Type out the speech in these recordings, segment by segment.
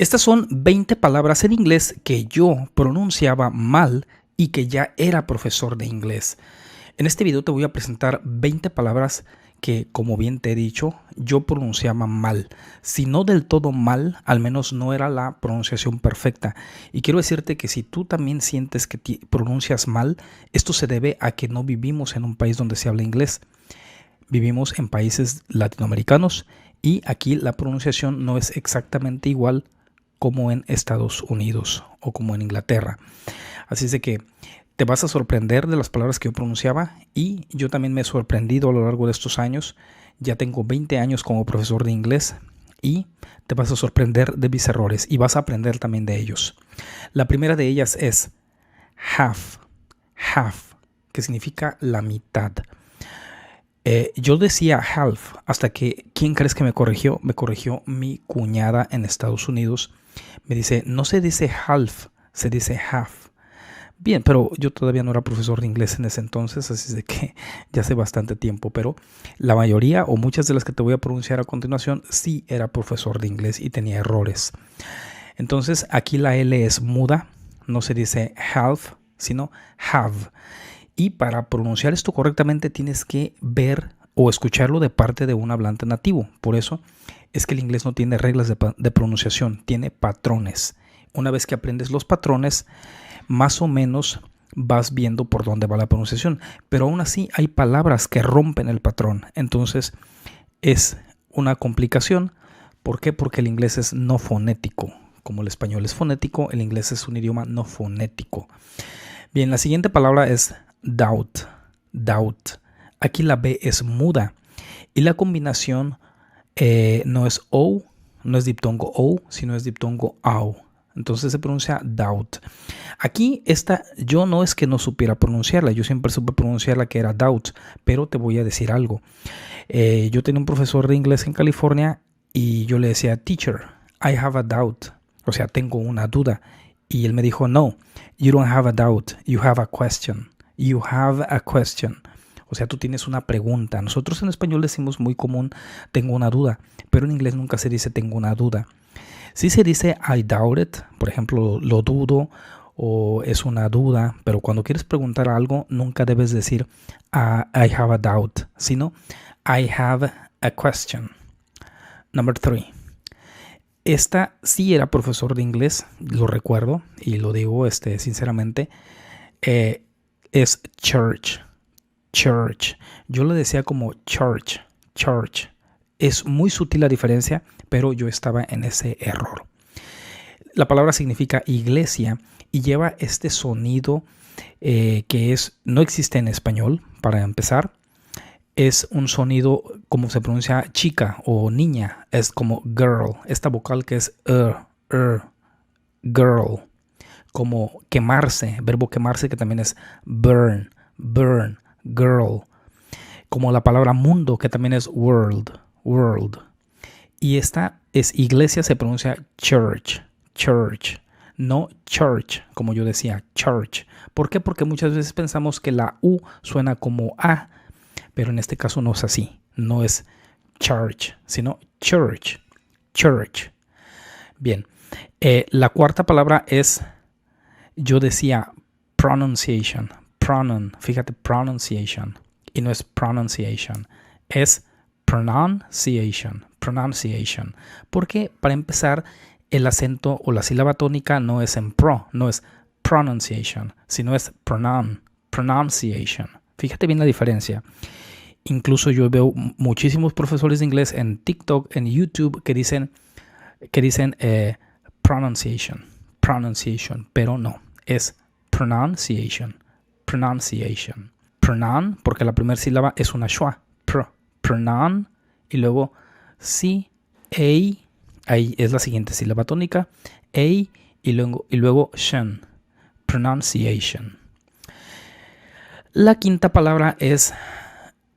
Estas son 20 palabras en inglés que yo pronunciaba mal y que ya era profesor de inglés. En este video te voy a presentar 20 palabras que, como bien te he dicho, yo pronunciaba mal. Si no del todo mal, al menos no era la pronunciación perfecta. Y quiero decirte que si tú también sientes que pronuncias mal, esto se debe a que no vivimos en un país donde se habla inglés. Vivimos en países latinoamericanos y aquí la pronunciación no es exactamente igual como en Estados Unidos o como en Inglaterra. Así es de que te vas a sorprender de las palabras que yo pronunciaba y yo también me he sorprendido a lo largo de estos años. Ya tengo 20 años como profesor de inglés y te vas a sorprender de mis errores y vas a aprender también de ellos. La primera de ellas es half, que significa la mitad. Yo decía half hasta que, ¿quién crees que me corrigió? Me corrigió mi cuñada en Estados Unidos. Me dice, no se dice half, se dice half. Bien, pero yo todavía no era profesor de inglés en ese entonces, así de que ya hace bastante tiempo, pero la mayoría o muchas de las que te voy a pronunciar a continuación sí era profesor de inglés y tenía errores. Entonces aquí la L es muda, no se dice half, sino have. Y para pronunciar esto correctamente tienes que ver o escucharlo de parte de un hablante nativo. Por eso es que el inglés no tiene reglas de pronunciación, tiene patrones. Una vez que aprendes los patrones, más o menos vas viendo por dónde va la pronunciación. Pero aún así hay palabras que rompen el patrón. Entonces es una complicación. ¿Por qué? Porque el inglés es no fonético. Como el español es fonético, el inglés es un idioma no fonético. Bien, la siguiente palabra es doubt. Aquí la B es muda y la combinación no es O, no es diptongo O, sino es diptongo AU. Entonces se pronuncia doubt. Aquí esta, yo no es que no supiera pronunciarla, yo siempre supe pronunciarla que era doubt, pero te voy a decir algo. Yo tenía un profesor de inglés en California y yo le decía, teacher, I have a doubt. O sea, tengo una duda. Y él me dijo, no, you don't have a doubt, you have a question. You have a question. O sea, tú tienes una pregunta. Nosotros en español decimos muy común, tengo una duda, pero en inglés nunca se dice tengo una duda. Sí se dice I doubt it, por ejemplo, lo dudo o es una duda, pero cuando quieres preguntar algo, nunca debes decir I have a doubt, sino I have a question. Number 3. Esta sí era profesor de inglés, lo recuerdo y lo digo sinceramente, es church. Yo le decía como church. Es muy sutil la diferencia, pero yo estaba en ese error. La palabra significa iglesia y lleva este sonido que no existe en español, para empezar. Es un sonido como se pronuncia chica o niña, es como girl, esta vocal que es girl, como quemarse, verbo quemarse que también es burn, girl, como la palabra mundo que también es world. Y esta es iglesia, se pronuncia church, no church, como yo decía, church. ¿Por qué? Porque muchas veces pensamos que la U suena como A, pero en este caso no es así, no es church, sino church. Bien, la cuarta palabra es, yo decía pronunciation, fíjate, pronunciation, y no es pronunciation, es pronunciation. Porque para empezar, el acento o la sílaba tónica no es en pro, no es pronunciation, sino es pronunciation. Fíjate bien la diferencia. Incluso yo veo muchísimos profesores de inglés en TikTok, en YouTube, que dicen pronunciation, pero no, es pronunciation. Pronoun, porque la primera sílaba es una schwa, pronoun, y luego ahí es la siguiente sílaba tónica, y luego shen, pronunciation. La quinta palabra es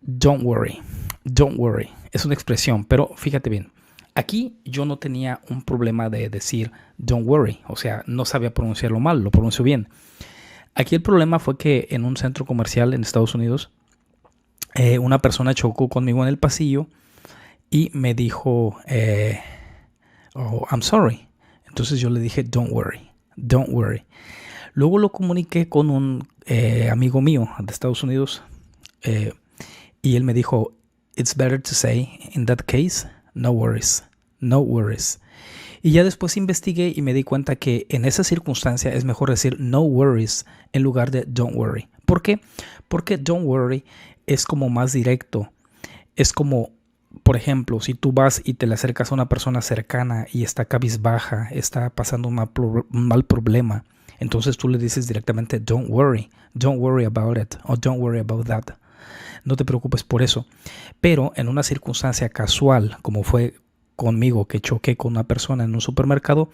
don't worry. Es una expresión, pero fíjate bien. Aquí yo no tenía un problema de decir don't worry, o sea, no sabía pronunciarlo mal, lo pronuncio bien. Aquí el problema fue que en un centro comercial en Estados Unidos, una persona chocó conmigo en el pasillo y me dijo, oh, I'm sorry. Entonces yo le dije, don't worry, don't worry. Luego lo comuniqué con un amigo mío de Estados Unidos y él me dijo, it's better to say, in that case, no worries, no worries. Y ya después investigué y me di cuenta que en esa circunstancia es mejor decir no worries en lugar de don't worry. ¿Por qué? Porque don't worry es como más directo. Es como, por ejemplo, si tú vas y te le acercas a una persona cercana y está cabizbaja, está pasando un mal problema, entonces tú le dices directamente don't worry about it o don't worry about that. No te preocupes por eso. Pero en una circunstancia casual, como fue conmigo, que choqué con una persona en un supermercado,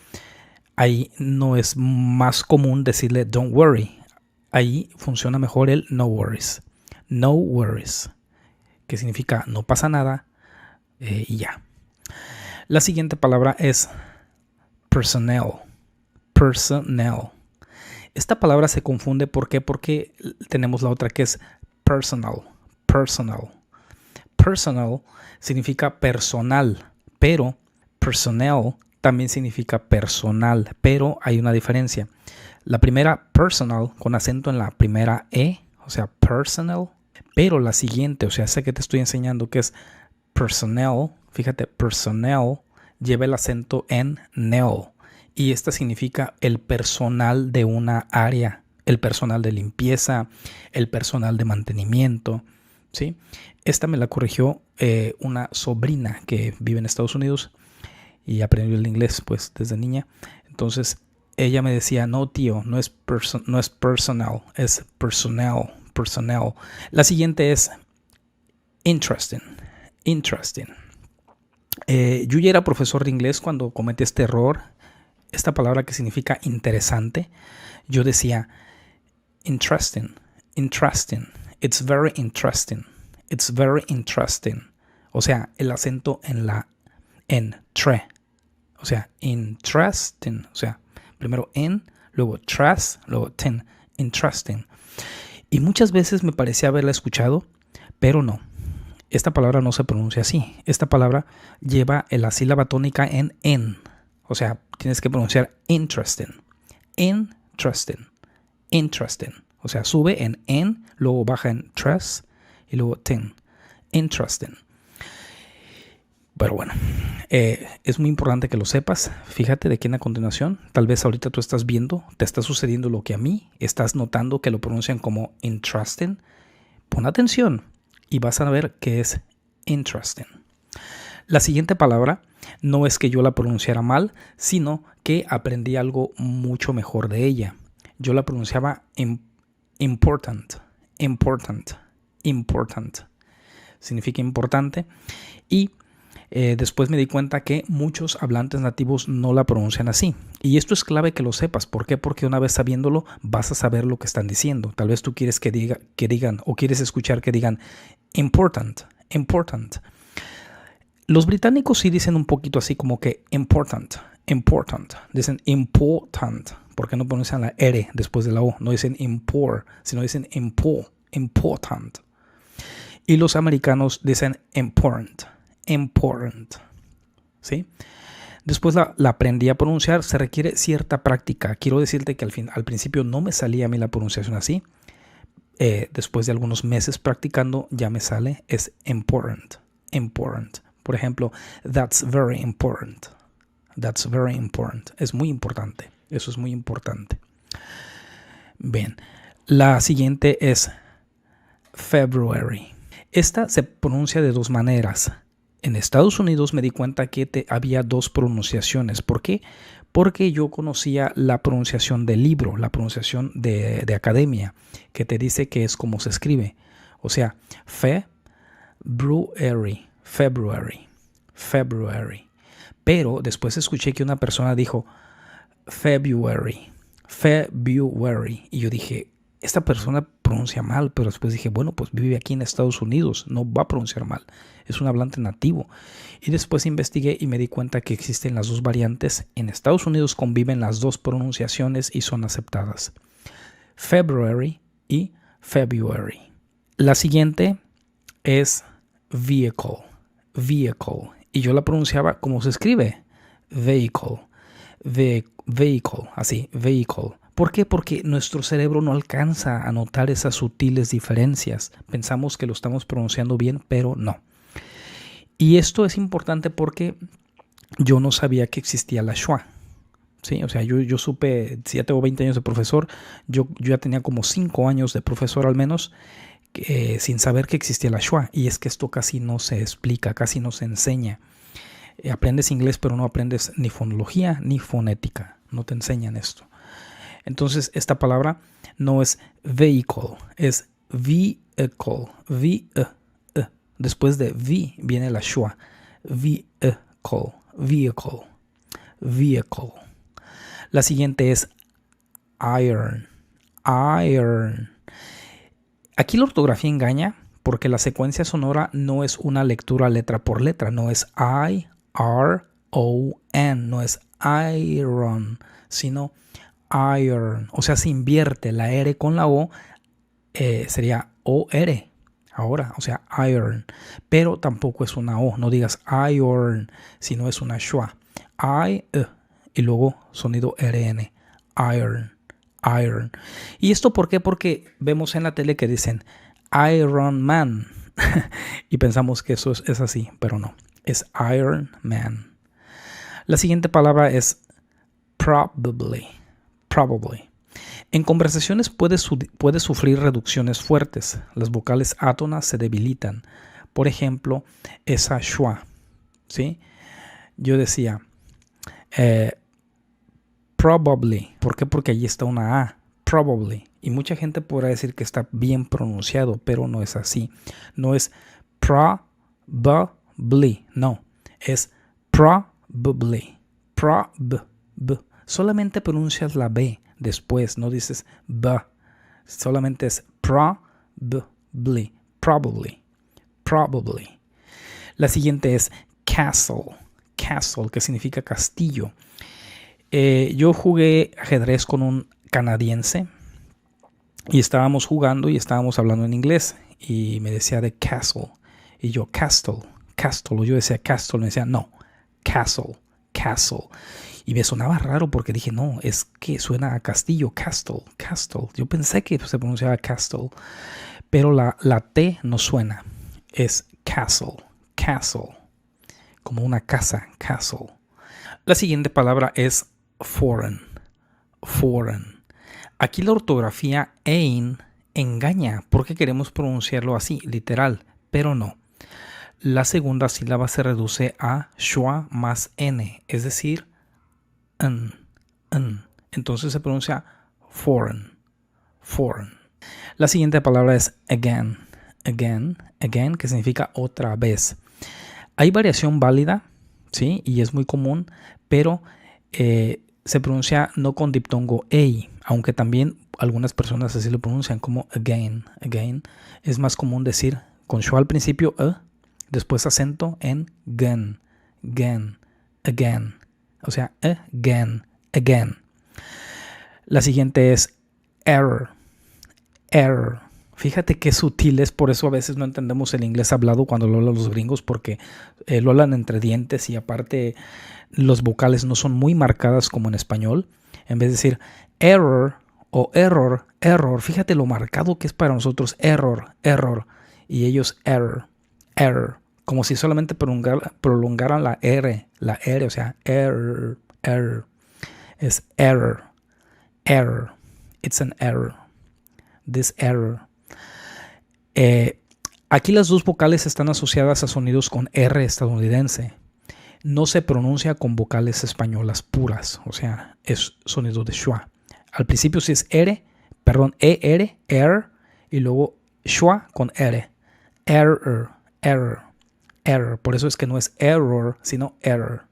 ahí no es más común decirle don't worry. Ahí funciona mejor el no worries. No worries, que significa no pasa nada y ya. La siguiente palabra es personnel. Personnel. Esta palabra se confunde, ¿por qué? Porque tenemos la otra que es personal. Personal. Personal significa personal, pero personnel también significa personal, pero hay una diferencia. La primera, personal, con acento en la primera E, o sea, personal, pero la siguiente, o sea, esa que te estoy enseñando que es personnel, fíjate, personnel lleva el acento en nel, y esta significa el personal de una área, el personal de limpieza, el personal de mantenimiento, ¿sí? Esta me la corrigió una sobrina que vive en Estados Unidos y aprendió el inglés pues desde niña. Entonces ella me decía, no tío, no es personal, es personnel. La siguiente es interesting. Yo ya era profesor de inglés cuando cometí este error. Esta palabra que significa interesante, yo decía interesting. It's very interesting. O sea, el acento en tre. O sea, interesting. O sea, primero en, luego tras, luego ten. Interesting. Y muchas veces me parecía haberla escuchado, pero no. Esta palabra no se pronuncia así. Esta palabra lleva la sílaba tónica en. O sea, tienes que pronunciar interesting. O sea, sube en, luego baja en tras y luego ten. Interesting. Pero bueno, es muy importante que lo sepas. Fíjate de quién a continuación. Tal vez ahorita tú estás viendo, te está sucediendo lo que a mí. Estás notando que lo pronuncian como interesting. Pon atención y vas a ver que es interesting. La siguiente palabra no es que yo la pronunciara mal, sino que aprendí algo mucho mejor de ella. Yo la pronunciaba important. Significa importante. Y después me di cuenta que muchos hablantes nativos no la pronuncian así. Y esto es clave que lo sepas. ¿Por qué? Porque una vez sabiéndolo vas a saber lo que están diciendo. Tal vez tú quieres que digan o quieres escuchar que digan important. Los británicos sí dicen un poquito así como que important. Dicen important. Porque no pronuncian la R después de la O. No dicen import, sino dicen important. Y los americanos dicen important. ¿Sí? Después la aprendí a pronunciar. Se requiere cierta práctica. Quiero decirte que al principio no me salía a mí la pronunciación así. Después de algunos meses practicando ya me sale. Es important. Por ejemplo, that's very important. Es muy importante. Eso es muy importante. Bien. La siguiente es February. Esta se pronuncia de dos maneras. En Estados Unidos me di cuenta que había dos pronunciaciones. ¿Por qué? Porque yo conocía la pronunciación del libro, la pronunciación de academia, que te dice que es como se escribe. O sea, February. Pero después escuché que una persona dijo February. Y yo dije, esta persona pronuncia mal, pero después dije, bueno, pues vive aquí en Estados Unidos, no va a pronunciar mal, es un hablante nativo. Y después investigué y me di cuenta que existen las dos variantes. En Estados Unidos conviven las dos pronunciaciones y son aceptadas. February y February. La siguiente es vehicle. Y yo la pronunciaba como se escribe, vehicle. vehicle, así, vehicle. ¿Por qué? Porque nuestro cerebro no alcanza a notar esas sutiles diferencias. Pensamos que lo estamos pronunciando bien, pero no. Y esto es importante porque yo no sabía que existía la schwa. Sí, o sea, yo supe, si ya tengo 20 años de profesor, yo ya tenía como 5 años de profesor al menos, sin saber que existía la schwa. Y es que esto casi no se explica, casi no se enseña. Aprendes inglés, pero no aprendes ni fonología ni fonética. No te enseñan esto. Entonces, esta palabra no es vehicle, es vehicle. Después de V viene la schwa. Vehicle, vehicle, vehicle. La siguiente es iron, iron. Aquí la ortografía engaña porque la secuencia sonora no es una lectura letra por letra, no es I-R-O-N, no es iron, sino iron. O sea, se invierte la R con la O, sería O-R. Ahora, o sea, iron. Pero tampoco es una O, no digas iron, sino es una schwa. Y luego sonido RN, iron, iron. ¿Y esto por qué? Porque vemos en la tele que dicen Iron Man y pensamos que eso es así, pero no, es Iron Man. La siguiente palabra es probably, probably. En conversaciones puedes sufrir reducciones fuertes, las vocales átonas se debilitan. Por ejemplo, esa schwa, ¿sí? Yo decía probably. ¿Por qué? Porque allí está una A. Probably. Y mucha gente podrá decir que está bien pronunciado, pero no es así. No es probably. No. Es probably. Solamente pronuncias la B después. No dices B. Solamente es probably. Probably. Probably. La siguiente es castle. Castle, que significa castillo. Yo jugué ajedrez con un canadiense y estábamos jugando y estábamos hablando en inglés y me decía de castle y yo castle, o yo decía castle, me decía no, castle y me sonaba raro porque dije no, es que suena a castillo, castle. Yo pensé que se pronunciaba castle, pero la T no suena, es castle, como una casa, castle. La siguiente palabra es foreign. Aquí la ortografía ein engaña porque queremos pronunciarlo así, literal, pero no. La segunda sílaba se reduce a schwa más n, es decir, n. Entonces se pronuncia foreign. La siguiente palabra es again, que significa otra vez. Hay variación válida, ¿sí? Y es muy común, pero se pronuncia no con diptongo ei, aunque también algunas personas así lo pronuncian como again. Es más común decir con schwa al principio, después acento en gen, again. O sea, again. La siguiente es error. Fíjate qué sutil es, por eso a veces no entendemos el inglés hablado cuando lo hablan los gringos, porque lo hablan entre dientes y aparte los vocales no son muy marcadas como en español. En vez de decir error o error, fíjate lo marcado que es para nosotros error, y ellos error, como si solamente prolongaran la R, o sea, error, es error, it's an error, this error. Aquí las dos vocales están asociadas a sonidos con R estadounidense. No se pronuncia con vocales españolas puras, o sea, es sonido de schwa. Al principio sí es ER, y luego schwa con R. Error. Por eso es que no es error, sino error.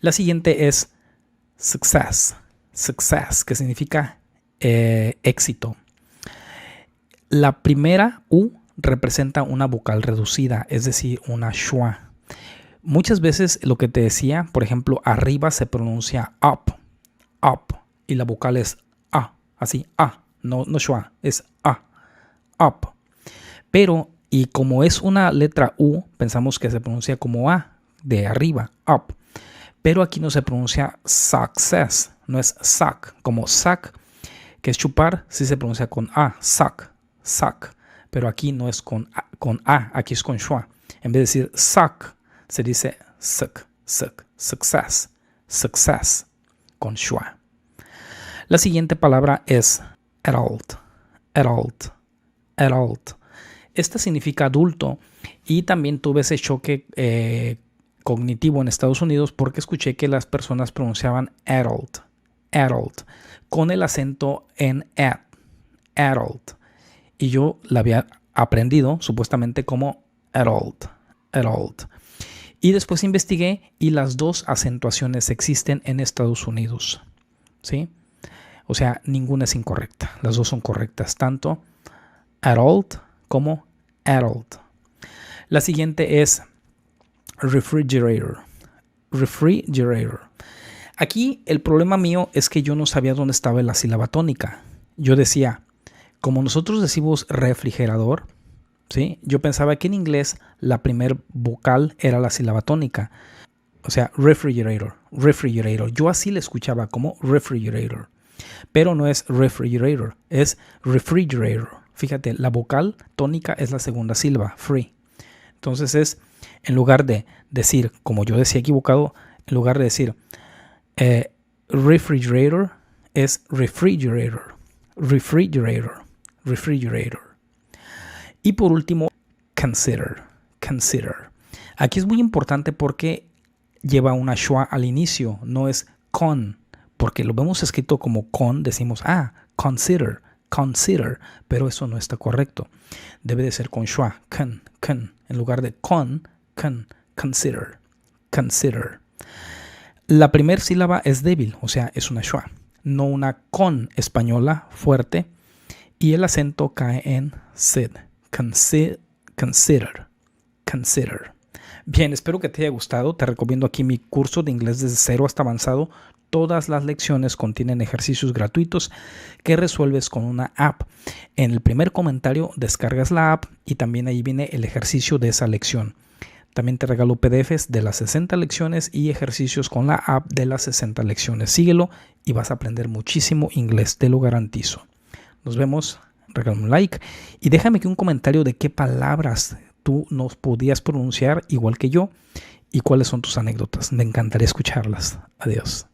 La siguiente es success, que significa éxito. La primera U representa una vocal reducida, es decir, una schwa. Muchas veces lo que te decía, por ejemplo, arriba se pronuncia up, y la vocal es A, así, A, no schwa, es A, up. Pero, y como es una letra U, pensamos que se pronuncia como A, de arriba, up. pero aquí no se pronuncia success, no es suck, como suck, que es chupar, sí se pronuncia con A, suck, suck, pero aquí no es con A, aquí es con schwa. En vez de decir suck, se dice suck, suck, success, success, con schwa. La siguiente palabra es adult, adult, adult. Esta significa adulto y también tuve ese choque cognitivo en Estados Unidos porque escuché que las personas pronunciaban adult, adult, con el acento en at, adult. Y yo la había aprendido supuestamente como adult, adult. Y después investigué y las dos acentuaciones existen en Estados Unidos, ¿sí? O sea, ninguna es incorrecta. Las dos son correctas, tanto adult como adult. La siguiente es refrigerator. Refrigerator. Aquí el problema mío es que yo no sabía dónde estaba la sílaba tónica. Yo decía, como nosotros decimos refrigerador, ¿sí? Yo pensaba que en inglés la primer vocal era la sílaba tónica. O sea, refrigerator, refrigerator. Yo así le escuchaba como refrigerator. Pero no es refrigerator, es refrigerator. Fíjate, la vocal tónica es la segunda sílaba, free. Entonces es, en lugar de decir, como yo decía equivocado, en lugar de decir refrigerator, es refrigerator, refrigerator, refrigerator. Y por último, consider, consider. Aquí es muy importante porque lleva una schwa al inicio, no es con, porque lo vemos escrito como con, decimos, consider, consider, pero eso no está correcto. Debe de ser con schwa, con, en lugar de con, consider, consider. La primera sílaba es débil, o sea, es una schwa, no una con española fuerte, y el acento cae en sid, consider, consider. Bien, espero que te haya gustado. Te recomiendo aquí mi curso de inglés desde cero hasta avanzado. Todas las lecciones contienen ejercicios gratuitos que resuelves con una app. En el primer comentario descargas la app y también ahí viene el ejercicio de esa lección. También te regalo PDFs de las 60 lecciones y ejercicios con la app de las 60 lecciones. Síguelo y vas a aprender muchísimo inglés, te lo garantizo. Nos vemos, regálame un like y déjame aquí un comentario de qué palabras tú nos podías pronunciar igual que yo y cuáles son tus anécdotas. Me encantaría escucharlas. Adiós.